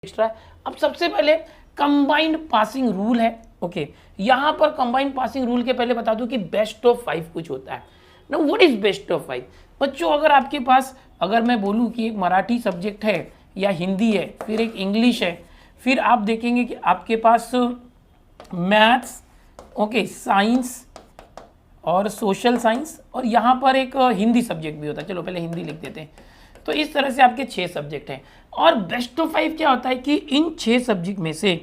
Extra है। अब सबसे पहले कंबाइंड पासिंग रूल है। ओके, यहां पर कंबाइंड पासिंग रूल के पहले बता दूं कि बेस्ट ऑफ 5 कुछ होता है ना। व्हाट इज बेस्ट ऑफ 5 बच्चों? अगर आपके पास, अगर मैं बोलूं कि एक मराठी सब्जेक्ट है या हिंदी है, फिर एक इंग्लिश है, फिर आप देखेंगे कि आपके पास मैथ्स, ओके, साइंस और सोशल साइंस, और यहाँ पर एक हिंदी सब्जेक्ट भी होता है। चलो पहले हिंदी लिख देते हैं। तो इस तरह से आपके 6 सब्जेक्ट हैं। और बेस्ट ऑफ 5 क्या होता है कि इन 6 सब्जेक्ट में से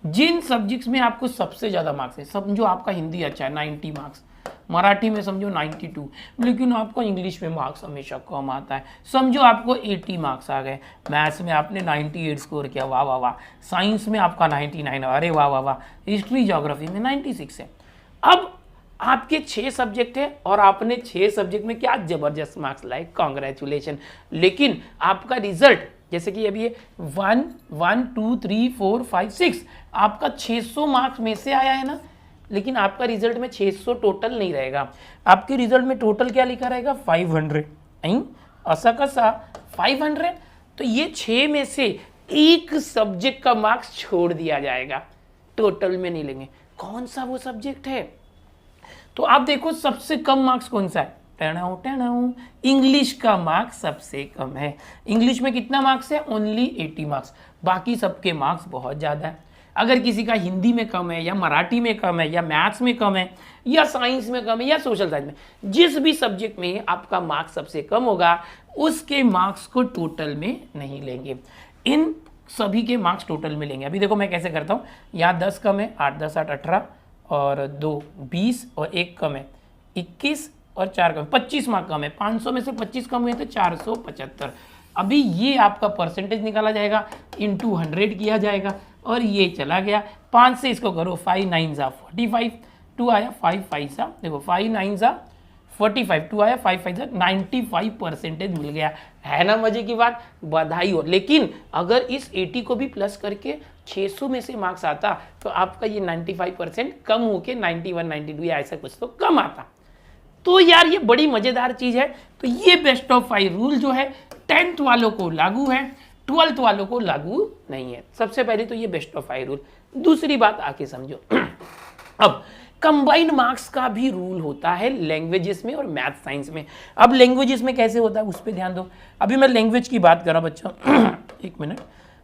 जिन सब्जेक्ट्स में आपको सबसे ज़्यादा मार्क्स है, समझो आपका हिंदी अच्छा है 90 मार्क्स, मराठी में समझो 92, लेकिन आपको इंग्लिश में मार्क्स हमेशा कम आता है, समझो आपको 80 मार्क्स आ गए, मैथ्स में आपने 98 स्कोर किया, वाह वाह वाह, साइंस में आपका 99, अरे वाह वाह वाह, हिस्ट्री ज्योग्राफी में 96 है। अब आपके 6 सब्जेक्ट है और आपने 6 सब्जेक्ट में क्या जबरदस्त मार्क्स लाए, कॉन्ग्रेचुलेशन। लेकिन आपका रिजल्ट जैसे कि अभी ये 1 1 2 3 4 5 6 आपका 600 मार्क्स में से आया है ना, लेकिन आपका रिजल्ट में 600 टोटल नहीं रहेगा। आपके रिजल्ट में टोटल क्या लिखा रहेगा, 500। ऐसा कसा 500, तो ये 6 में से एक सब्जेक्ट का मार्क्स छोड़ दिया जाएगा, टोटल में नहीं लेंगे। कौन सा वो सब्जेक्ट है? तो आप देखो सबसे कम मार्क्स कौन सा है, इंग्लिश का मार्क्स सबसे कम है। इंग्लिश में कितना मार्क्स है, ओनली 80 मार्क्स। बाकी सबके मार्क्स बहुत ज़्यादा है। अगर किसी का हिंदी में कम है या मराठी में कम है या मैथ्स में कम है या साइंस में कम है या सोशल साइंस में, जिस भी सब्जेक्ट में आपका मार्क्स सबसे कम होगा उसके मार्क्स को टोटल में नहीं लेंगे, इन सभी के मार्क्स टोटल में लेंगे। अभी देखो मैं कैसे करता हूँ, यहाँ 10 कम है, 8 10 8 18 और 2 20 और 1 कम है 21 और 4 कम 25 मार्क कम है। 500 में से 25 कम हुए तो 475। अभी ये आपका परसेंटेज निकाला जाएगा, इंटू 100 किया जाएगा और ये चला गया। 5 से इसको करो, 5 9 ज़ा 45, 2 आया 5 5 सा, देखो 5 9 ज़ा 45, 2 आया 5 5 ज़ा 95 परसेंटेज मिल गया। है ना मजे की बात, बधाई हो। लेकिन अगर इस 80 को भी प्लस करके 600 में से मार्क्स आता तो आपका ये 95% कम होके 91 92 या ऐसा कुछ तो कम आता। तो यार ये बड़ी मजेदार चीज है। तो ये बेस्ट ऑफ 5 रूल जो है 10th वालों को लागू है, 12th वालों को लागू नहीं है। सबसे पहले तो ये बेस्ट ऑफ 5 रूल। दूसरी बात आके समझो अब कंबाइंड मार्क्स का भी रूल होता है लैंग्वेजेस में और मैथ साइंस में। अब लैंग्वेजेस में कैसे होता है उस पर ध्यान दो। अभी मैं लैंग्वेज की बात कर रहा बच्चों एक मिनट,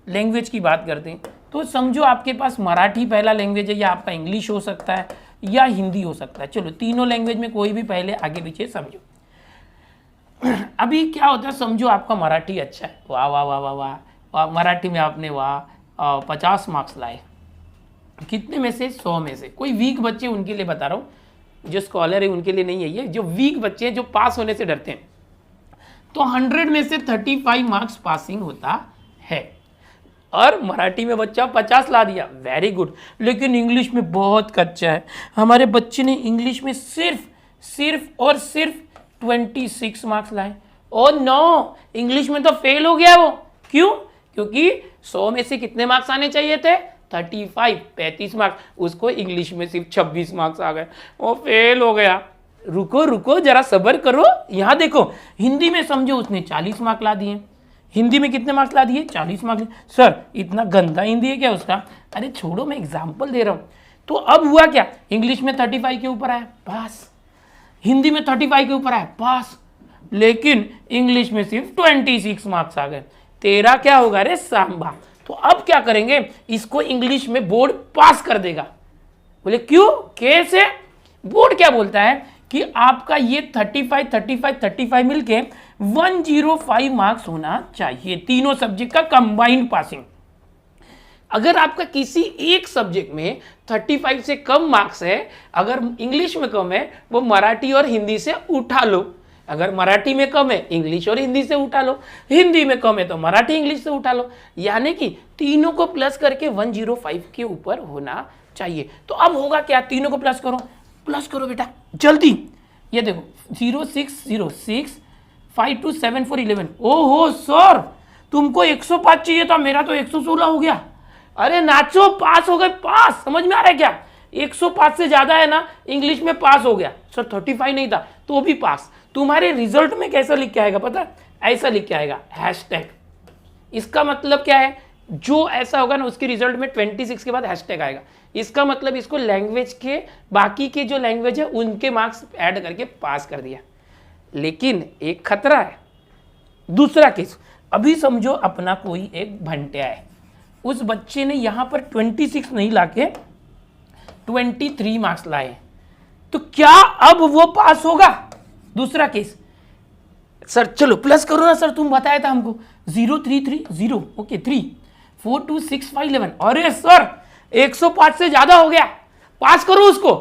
लैंग्वेज की बात करते हैं। तो समझो आपके पास मराठी पहला लैंग्वेज है, या आपका इंग्लिश हो सकता है या हिंदी हो सकता है। चलो तीनों लैंग्वेज में कोई भी पहले आगे पीछे समझो। अभी क्या होता है, समझो आपका मराठी अच्छा है, वाह वाह वाह वाह वाह, मराठी में आपने वाह 50 मार्क्स लाए। कितने में से? 100 में से। कोई वीक बच्चे उनके लिए बता रहा हूँ, जो स्कॉलर है उनके लिए नहीं है ये, जो वीक बच्चे हैं जो पास होने से डरते हैं। तो 100 में से 35 मार्क्स पासिंग होता है। और मराठी में बच्चा 50 ला दिया, वेरी गुड। लेकिन इंग्लिश में बहुत कच्चा है। हमारे बच्चे ने इंग्लिश में सिर्फ और सिर्फ 26 मार्क्स लाए। ओ नो, इंग्लिश में तो फेल हो गया वो। क्यों? क्योंकि 100 में से कितने मार्क्स आने चाहिए थे? 35 मार्क्स। उसको इंग्लिश में सिर्फ 26 मार्क्स आ गए, वो फेल हो गया। रुको रुको जरा सब्र करो। यहाँ देखो हिंदी में समझो उसने 40 मार्क्स ला दिए। हिंदी में कितने मार्क्स ला दिए? 40 मार्क्स। सर इतना गंदा हिंदी है क्या उसका? अरे छोड़ो, मैं एग्जाम्पल दे रहा हूँ। तो अब हुआ क्या, इंग्लिश में 35 के ऊपर आया, पास। हिंदी में 35 के ऊपर आया, पास। लेकिन इंग्लिश में सिर्फ 26 मार्क्स आ गए। तेरा क्या होगा रे सांबा? तो अब क्या करेंगे, इसको इंग्लिश में बोर्ड पास कर देगा। बोले क्यों, कैसे? बोर्ड क्या बोलता है कि आपका ये 35 मिलके 105 मार्क्स होना चाहिए, तीनों सब्जेक्ट का कंबाइंड पासिंग। अगर आपका किसी एक सब्जेक्ट में 35 से कम मार्क्स है, अगर इंग्लिश में कम है, वो मराठी और हिंदी से उठा लो। अगर मराठी में कम है, इंग्लिश और हिंदी से उठा लो। हिंदी में कम है तो मराठी इंग्लिश से उठा लो। यानी कि तीनों को प्लस करके 105 के ऊपर होना चाहिए। तो अब होगा क्या, तीनों को प्लस करो बेटा जल्दी। ये देखो 0606 5274 11। ओहो सर, तुमको 105 चाहिए था, मेरा तो 116 हो गया। अरे नाचो, पास हो गए, पास। समझ में आ रहा है क्या? 105 से ज्यादा है ना, इंग्लिश में पास हो गया। सर 35 नहीं था तो भी पास। तुम्हारे रिजल्ट में कैसा लिख के आएगा पता है? ऐसा लिख के आएगा, हैशटैग। इसका मतलब क्या है जो ऐसा होगा ना उसके रिजल्ट में 26 के बाद हैशटैग आएगा। इसका मतलब इसको लैंग्वेज के बाकी के जो लैंग्वेज है उनके मार्क्स ऐड करके पास कर दिया। लेकिन एक खतरा है। दूसरा केस, अभी समझो अपना कोई एक भंटिया है, उस बच्चे ने यहां पर 26 नहीं लाके 23 मार्क्स लाए, तो क्या अब वो पास होगा? दूसरा केस, सर चलो प्लस करो ना सर, तुम बताया था हमको 0 3 3 0 ओके 3 4 2 6 5 11। अरे सर 105 से ज्यादा हो गया, पास करो उसको।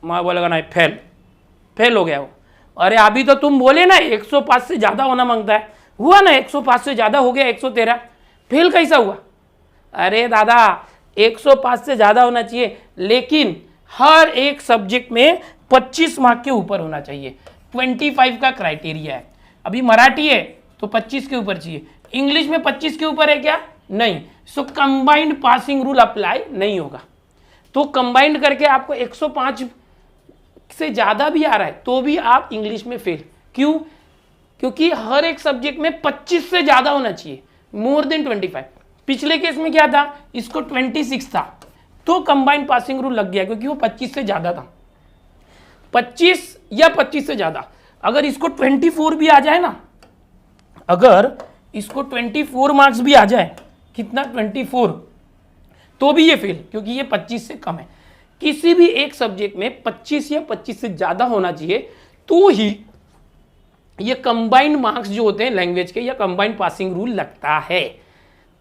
मैं बोलेगा नहीं, फेल हो गया वो। अरे अभी तो तुम बोले ना 105 से ज्यादा होना मांगता है, हुआ ना 105 से ज्यादा हो गया 113, फेल कैसा हुआ? अरे दादा 105 से ज्यादा होना चाहिए, लेकिन हर एक सब्जेक्ट में 25 मार्क के ऊपर होना चाहिए। 25 का क्राइटेरिया है। अभी मराठी है तो 25 के ऊपर चाहिए, इंग्लिश में 25 के ऊपर है क्या? नहीं। सो कंबाइंड पासिंग रूल अप्लाई नहीं होगा। तो कंबाइंड करके आपको 105 से ज्यादा भी आ रहा है तो भी आप इंग्लिश में फेल। क्यों? क्योंकि हर एक सब्जेक्ट में 25 से ज्यादा होना चाहिए, मोर देन 25। पिछले केस में क्या था, इसको 26 था तो कंबाइंड पासिंग रूल लग गया क्योंकि वो 25 से ज्यादा था। 25 या 25 से ज्यादा, अगर इसको 24 भी आ जाए ना, अगर इसको 24 मार्क्स भी आ जाए, कितना 24, तो भी ये फेल क्योंकि ये 25 से कम है। किसी भी एक सब्जेक्ट में 25 या 25 से ज्यादा होना चाहिए तो ही ये कंबाइंड मार्क्स जो होते हैं लैंग्वेज के या कंबाइंड पासिंग रूल लगता है।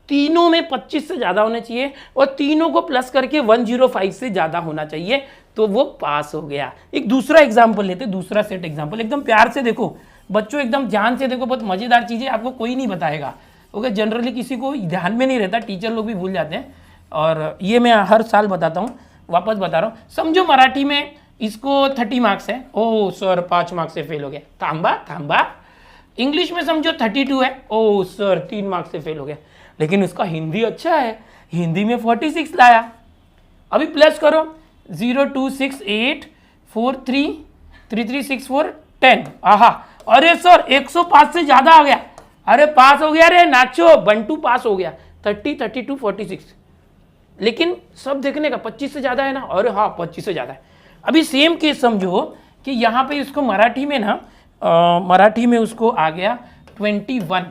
तीनों में 25 से ज्यादा होना चाहिए और तीनों को प्लस करके 105 से ज्यादा होना चाहिए तो वो पास हो गया। एक दूसरा एग्जाम्पल लेते, दूसरा सेट एग्जाम्पल, एकदम प्यार से देखो बच्चों, एकदम ध्यान से देखो, बहुत मजेदार चीजें आपको कोई नहीं बताएगा। ओके, जनरली किसी को ध्यान में नहीं रहता, टीचर लोग भी भूल जाते हैं और ये मैं हर साल बताता हूँ, वापस बता रहा हूँ। समझो मराठी में इसको 30 मार्क्स है, ओ सर 5 मार्क्स से फेल हो गया, थांबा। इंग्लिश में समझो 32 है, ओ सर 3 मार्क्स से फेल हो गया। लेकिन उसका हिंदी अच्छा है, हिंदी में 46 लाया। अभी प्लस करो, 0 2 6 8 4 3 3 3 6 4 10। आहा, अरे सर 105 से ज्यादा आ गया, अरे पास हो गया रे नाचो, बंटू पास हो गया 30 32 46। लेकिन सब देखने का 25 से ज्यादा है ना, अरे हाँ 25 से ज्यादा है। अभी सेम केस समझो कि यहाँ पे इसको मराठी में ना मराठी में उसको आ गया 21,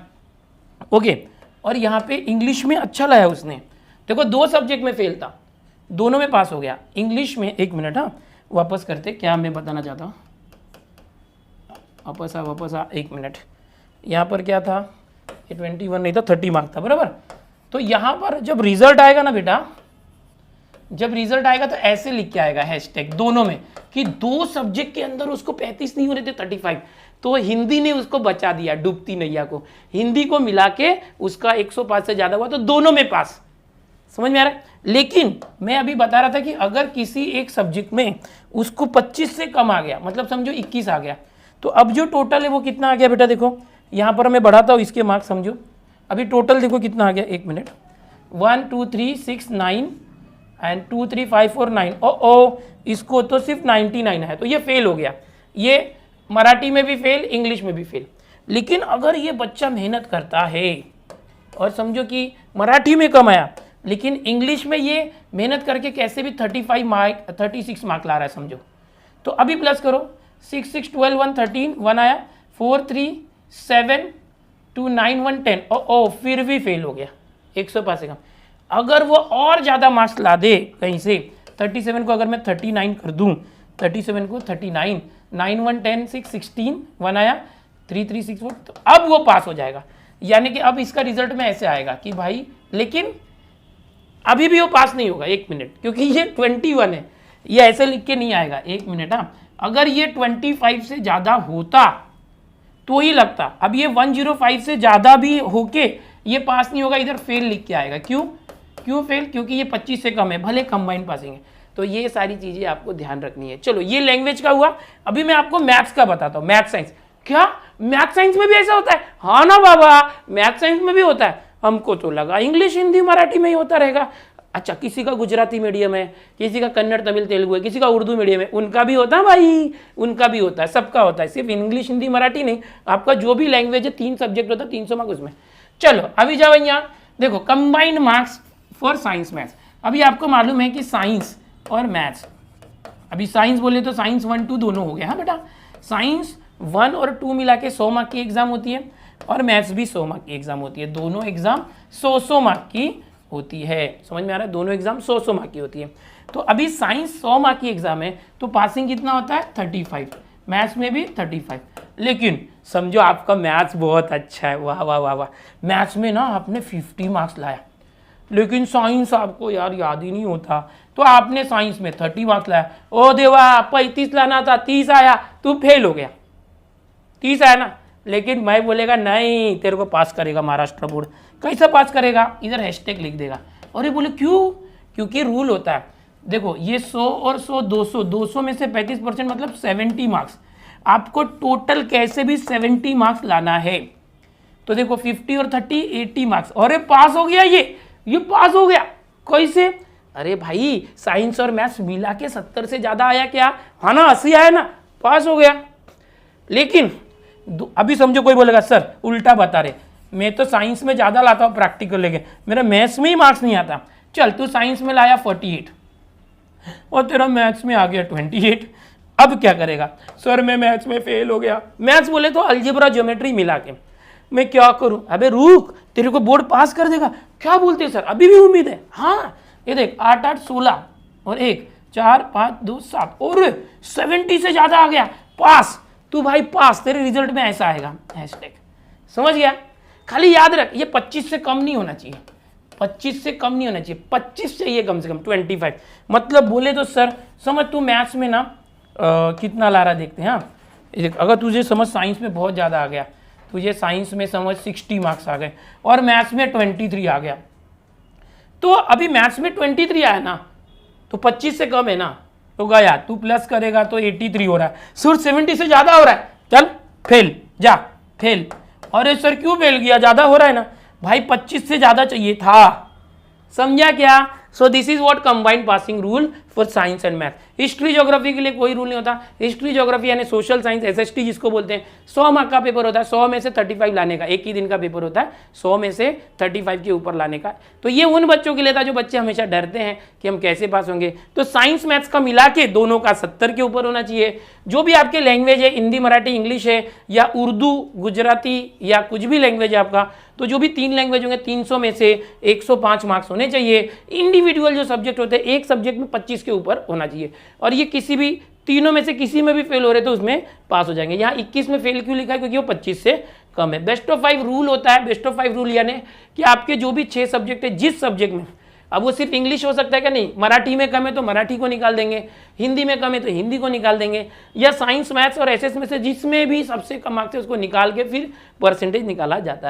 ओके, और यहाँ पे इंग्लिश में अच्छा लाया उसने। देखो 2 सब्जेक्ट में फेल था, दोनों में पास हो गया। इंग्लिश में, एक मिनट, हाँ वापस करते, क्या मैं बताना चाहता हूँ, वापस आ, एक मिनट। यहाँ पर क्या था, ये 21 नहीं था, 30 मार्क था, बराबर। तो यहाँ पर जब रिजल्ट आएगा ना बेटा, जब रिजल्ट आएगा तो ऐसे लिख के आएगा हैशटैग दोनों में कि 2 सब्जेक्ट के अंदर उसको 35 नहीं हो रहे थे, 35। तो हिंदी ने उसको बचा दिया, डूबती नैया को, हिंदी को मिला के उसका 105 से ज्यादा हुआ तो दोनों में पास। समझ में आ रहा है? लेकिन मैं अभी बता रहा था कि अगर किसी एक सब्जेक्ट में उसको 25 से कम आ गया, मतलब समझो 21 आ गया, तो अब जो टोटल है वो कितना आ गया बेटा? देखो यहाँ पर मैं बढ़ाता हूँ इसके मार्क्स, समझो अभी टोटल देखो कितना आ गया, एक मिनट, 1 2 3 6 9 एंड 2 3 5 4 9। ओ इसको तो सिर्फ 99 है तो ये फेल हो गया। ये मराठी में भी फेल, इंग्लिश में भी फेल। लेकिन अगर ये बच्चा मेहनत करता है और समझो कि मराठी में कम आया लेकिन इंग्लिश में ये मेहनत करके कैसे भी 36 मार्क ला रहा है समझो, तो अभी प्लस करो, 6 6 12 1 13 1 आया, 4 3 7 2 9 1 10। ओ फिर भी फेल हो गया, 105 से कम। अगर वो और ज़्यादा मार्क्स ला दे कहीं से, 37 को अगर मैं 39 कर दूं, 37 को 39, 9 1 10 6 16 1 आया, 3 3 6 4, तो अब वो पास हो जाएगा। यानी कि अब इसका रिजल्ट में ऐसे आएगा कि भाई, लेकिन अभी भी वो पास नहीं होगा, एक मिनट, क्योंकि ये 21 है, ये ऐसे लिख के नहीं आएगा, एक मिनट। हाँ, अगर ये 25 से ज़्यादा होता तो ही लगता। अब ये 105 से ज़्यादा भी होके ये पास नहीं होगा, इधर फेल लिख के आएगा। क्यों फेल? क्योंकि ये 25 से कम है, भले कंबाइंड पासिंग है। तो ये सारी चीज़ें आपको ध्यान रखनी है। चलो, ये लैंग्वेज का हुआ। अभी मैं आपको मैथ्स का बताता हूँ, मैथ साइंस। क्या मैथ साइंस में भी ऐसा होता है? हाँ ना बाबा, मैथ साइंस में भी होता है। हमको तो लगा इंग्लिश हिंदी मराठी में ही होता रहेगा। अच्छा, किसी का गुजराती मीडियम है, किसी का कन्नड़ तमिल तेलुगु है, किसी का उर्दू मीडियम है, उनका भी होता है भाई, उनका भी होता है, सबका होता है, सिर्फ इंग्लिश हिंदी मराठी नहीं। आपका जो भी लैंग्वेज है, 3 सब्जेक्ट होता है, 300 मार्क्स उसमें। चलो अभी जाओ यहाँ, देखो combined marks for science maths, अभी आपको मालूम है कि साइंस और मैथ्स, अभी साइंस बोले तो साइंस 1 2 दोनों हो गया। हाँ बेटा, साइंस 1 और 2 मिला के 100 मार्क की एग्जाम होती है और मैथ्स भी 100 मार्क की एग्जाम होती है। दोनों एग्जाम 100 मार्क की होती है। समझ में आ रहा है? दोनों एग्जाम 100 मार्क की होती है। तो अभी साइंस 100 मार्क की एग्जाम है तो पासिंग कितना होता है? 35। मैथ्स में भी 35। लेकिन समझो आपका मैथ्स बहुत अच्छा है, वाह वाह वाह वाह, मैथ्स में ना आपने 50 मार्क्स लाया, लेकिन साइंस आपको यार याद ही नहीं होता, तो आपने साइंस में 30 मार्क्स लाया। ओ देवा, 35 लाना था, 30 आया, तू फेल हो गया। 30 आया ना, लेकिन मैं बोलेगा नहीं तेरे को पास करेगा महाराष्ट्र बोर्ड। कैसा पास करेगा? इधर हैशटैग लिख देगा। और ये बोले क्यों? क्योंकि रूल होता है, देखो ये 100 और 100 200, 200 में से 35% मतलब 70 मार्क्स। आपको टोटल कैसे भी 70 मार्क्स लाना है। तो देखो 50 और 30 80 मार्क्स, और पास हो गया, ये पास हो गया। कैसे? अरे भाई साइंस और मैथ्स मिला के 70 से ज्यादा आया क्या? हाँ ना, 80 आया ना, पास हो गया। लेकिन अभी समझो कोई बोलेगा सर उल्टा बता रहे, मैं तो साइंस में ज्यादा लाता हूँ प्रैक्टिकल लेके, मेरा मैथ्स में ही मार्क्स नहीं आता। चल तू साइंस में लाया 48 और तेरा मैथ्स में आ गया 28, अब क्या करेगा? सर मैं मैथ्स में फेल हो गया। मैथ्स बोले तो अलजेब्रा ज्योमेट्री मिला के, मैं क्या करूं? अबे रुक, तेरे को बोर्ड पास कर देगा। क्या बोलते हैं सर, अभी भी उम्मीद है? हाँ, ये देख 8 8 16 और 1 4 5 2 7 और 70 से ज्यादा आ गया, पास। तू भाई पास, तेरे रिजल्ट में ऐसा आएगा हैशटैग। समझ गया? खाली याद रख, ये 25 से कम नहीं होना चाहिए, 25 से कम नहीं होना चाहिए, 25 चाहिए कम से कम, 25। मतलब बोले तो सर समझ तू मैथ्स में ना कितना ला रहा देखते हैं। हाँ, अगर तुझे समझ साइंस में बहुत ज़्यादा आ गया, तुझे साइंस में समझ 60 मार्क्स आ गए और मैथ्स में 23 आ गया, तो अभी मैथ्स में 23 आया ना, तो 25 से कम है ना, तो गया तू प्लस करेगा तो 83 हो रहा है, सिर्फ 70 से ज़्यादा हो रहा है, चल फेल, जा फेल। अरे सर क्यों फेल किया? ज़्यादा हो रहा है ना भाई, 25 से ज़्यादा चाहिए था। समझा क्या? So this is what combined passing rule for science and math. History geography के लिए कोई रूल नहीं होता। हिस्ट्री ज्योग्राफी यानी सोशल साइंस, एसएसटी जिसको बोलते हैं, 100 मार्क का पेपर होता है, 100 में से 35 लाने का, एक ही दिन का पेपर होता है, 100 में से 35 के ऊपर लाने का। तो ये उन बच्चों के लिए था जो बच्चे हमेशा डरते हैं कि हम कैसे पास होंगे। तो साइंस मैथ्स का मिला के दोनों का 70 के ऊपर होना चाहिए। जो भी आपके लैंग्वेज है, हिंदी मराठी इंग्लिश है या उर्दू गुजराती या कुछ भी लैंग्वेज है आपका, तो जो भी 3 लैंग्वेज होंगे 300 में से 105 मार्क्स होने चाहिए। इंडिविजुअल जो सब्जेक्ट होते हैं, एक सब्जेक्ट में 25 के ऊपर होना चाहिए, और ये किसी भी तीनों में से किसी में भी फेल हो रहे तो उसमें पास हो जाएंगे। यहाँ 21 में फेल क्यों लिखा है? क्योंकि वो 25 से कम है। बेस्ट ऑफ 5 रूल होता है। बेस्ट ऑफ 5 रूल यानी कि आपके जो भी 6 सब्जेक्ट है, जिस सब्जेक्ट में, अब वो सिर्फ इंग्लिश हो सकता है क्या? नहीं, मराठी में कम है तो मराठी को निकाल देंगे, हिंदी में कम है तो हिंदी को निकाल देंगे, या साइंस मैथ्स और एसएस में से जिसमें भी सबसे कम मार्क्स है उसको निकाल के फिर परसेंटेज निकाला जाता है।